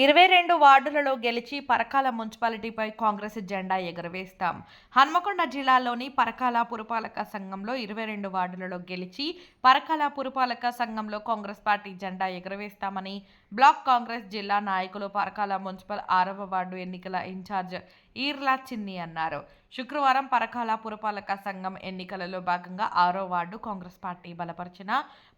22 వార్డులలో గెలిచి పరకాల మున్సిపాలిటీపై కాంగ్రెస్ జెండా ఎగురవేస్తాం. హన్మకొండ జిల్లాలోని పరకాల పురపాలక సంఘంలో 22 వార్డులలో గెలిచి పరకాల పురపాలక సంఘంలో కాంగ్రెస్ పార్టీ జెండా ఎగురవేస్తామని బ్లాక్ కాంగ్రెస్ జిల్లా నాయకులు పరకాల మున్సిపల్ 6వ వార్డు ఎన్నికల ఇన్ఛార్జ్ ఈర్లా చిన్ని అన్నారు. శుక్రవారం పరకాల పురపాలక సంఘం ఎన్నికలలో భాగంగా 6వ వార్డు కాంగ్రెస్ పార్టీ బలపరిచిన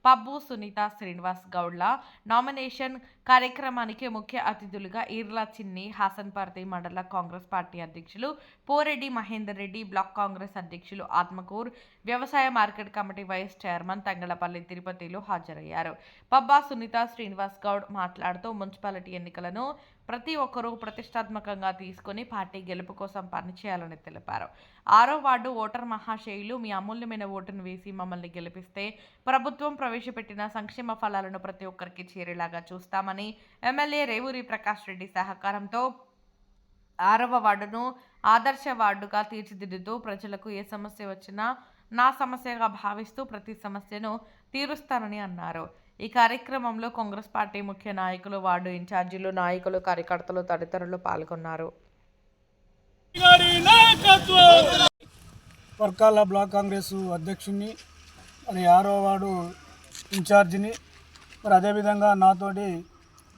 పబ్బు సునీత శ్రీనివాస్ గౌడ్ల నామినేషన్ కార్యక్రమానికి ముఖ్య అతిథులుగా ఈర్లా చిన్ని, హాసన్పర్తి మండల కాంగ్రెస్ పార్టీ అధ్యక్షులు పోరెడ్డి మహేందర్ రెడ్డి, బ్లాక్ కాంగ్రెస్ అధ్యక్షులు ఆత్మకూర్, వ్యవసాయ market committee vice chairman Thangallapalli తిరుపతిలు హాజరయ్యారు. పబ్బా సునీత శ్రీనివాస్ గౌడ్ మాట్లాడుతూ మున్సిపాలిటీ ఎన్నికలను ప్రతి ఒక్కరూ ప్రతిష్టాత్మకంగా తీసుకుని పార్టీ గెలుపు కోసం పనిచేయాలని తెలిపారు. 6వ వార్డు ఓటర్ మహాశయులు, మీ అమూల్యమైన ఓటును వేసి మమ్మల్ని గెలిపిస్తే ప్రభుత్వం ప్రవేశపెట్టిన సంక్షేమ ఫలాలను ప్రతి ఒక్కరికి చేరేలాగా చూస్తామని ఎమ్మెల్యే రేవూరి ప్రకాష్ రెడ్డి సహకారంతో 6వ వార్డును ఆదర్శ వార్డుగా తీర్చిదిద్దుతూ ప్రజలకు ఏ సమస్య వచ్చినా నా సమస్యగా భావిస్తూ ప్రతి సమస్యను తీరుస్తానని అన్నారు. ఈ కార్యక్రమంలో కాంగ్రెస్ పార్టీ ముఖ్య నాయకులు, వార్డు ఇన్ఛార్జీలు, నాయకులు, కార్యకర్తలు తదితరులు పాల్గొన్నారు. పరకాల బ్లాక్ కాంగ్రెస్ అధ్యక్షుడిని, మరి 6వ వార్డు ఇన్ఛార్జిని, మరి అదేవిధంగా నాతోటి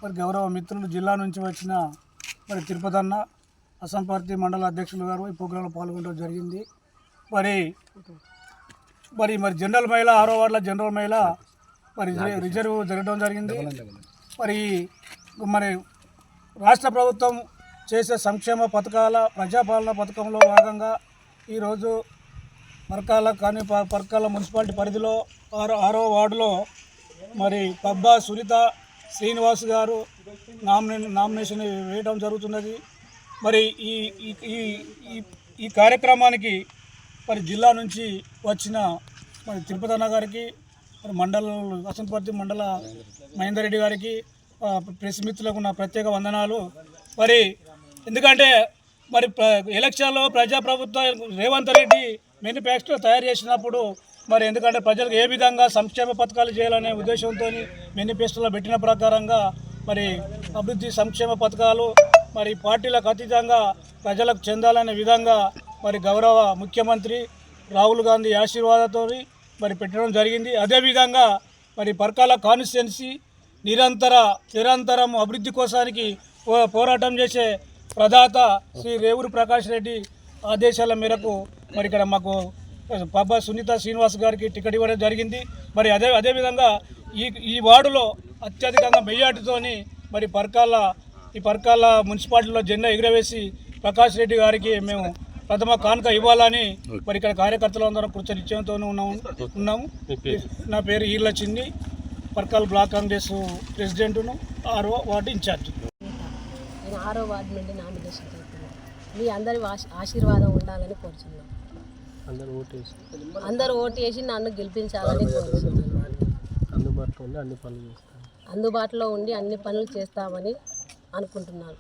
మరి గౌరవ మిత్రులు జిల్లా నుంచి వచ్చిన మరి తిరుపతి అన్న, హాసన్పర్తి మండల అధ్యక్షులు గారు ఈ ప్రోగ్రాంలో పాల్గొనడం జరిగింది. మరి మరి మరి జనరల్ మహిళ 6వ వార్డుల జనరల్ మహిళ మరి రిజర్వ్ జరగడం జరిగింది. మరి రాష్ట్ర ప్రభుత్వం చేసే సంక్షేమ పథకాల ప్రజాపాలన పథకంలో భాగంగా ఈరోజు పరకాల మున్సిపాలిటీ పరిధిలో 6వ వార్డులో మరి పబ్బా సునీత శ్రీనివాస్ గారు నామినేషన్ వేయడం జరుగుతున్నది. మరి ఈ కార్యక్రమానికి మరి జిల్లా నుంచి వచ్చిన మరి తిరుపతి అన్న గారికి, మరి హాసన్పర్తి మండల మహేందర్ రెడ్డి గారికి, ప్రెస్ మిత్రులకు నా ప్రత్యేక వందనాలు. మరి ఎందుకంటే మరి ఎలక్షన్లో ప్రజాప్రభుత్వం రేవంత్ రెడ్డి మేనిఫెస్టో తయారు చేసినప్పుడు మరి ఎందుకంటే ప్రజలకు ఏ విధంగా సంక్షేమ పథకాలు చేయాలనే ఉద్దేశంతో మేనిఫెస్టోలో పెట్టిన ప్రకారంగా మరి అభివృద్ధి సంక్షేమ పథకాలు మరి పార్టీలకు అతీతంగా ప్రజలకు చెందాలనే విధంగా మరి గౌరవ ముఖ్యమంత్రి రాహుల్ గాంధీ ఆశీర్వాదంతో మరి పెట్టడం జరిగింది. అదేవిధంగా మరి పరకాల కాన్స్టిట్యున్సీ నిరంతరం అభివృద్ధి కోసానికి పోరాటం చేసే ప్రదాత శ్రీ రేవూరి ప్రకాష్ రెడ్డి ఆదేశాల మేరకు మరి ఇక్కడ మాకు పబ్బా సునీత శ్రీనివాస్ గారికి టికెట్ ఇవ్వడం జరిగింది. మరి అదేవిధంగా ఈ వార్డులో అత్యధికంగా మెజార్టీతోని మరి పరకాల మున్సిపాలిటీలో జెండా ఎగురవేసి ప్రకాష్ రెడ్డి గారికి మేము ప్రథమ కానుక ఇవ్వాలని మరి ఇక్కడ కార్యకర్తలు అందరం కృత నిశ్చయంతో ఉన్నాము. నా పేరు ఈర్లా చిన్ని, పరకాల బ్లాక్ కాంగ్రెస్ ప్రెసిడెంట్ను, 6వ వార్డు ఇన్ఛార్జ్. నేను 6వ వార్డు నుండి నామినేషన్ చేస్తున్నాను. మీ అందరి ఆశీర్వాదం ఉండాలని కోరుచున్నాను. అందరూ ఓటు వేసి నన్ను గెలిపించాలని కోరుచున్నాను. అందుబాటులో ఉండి అన్ని పనులు చేస్తామని అనుకుంటున్నాను.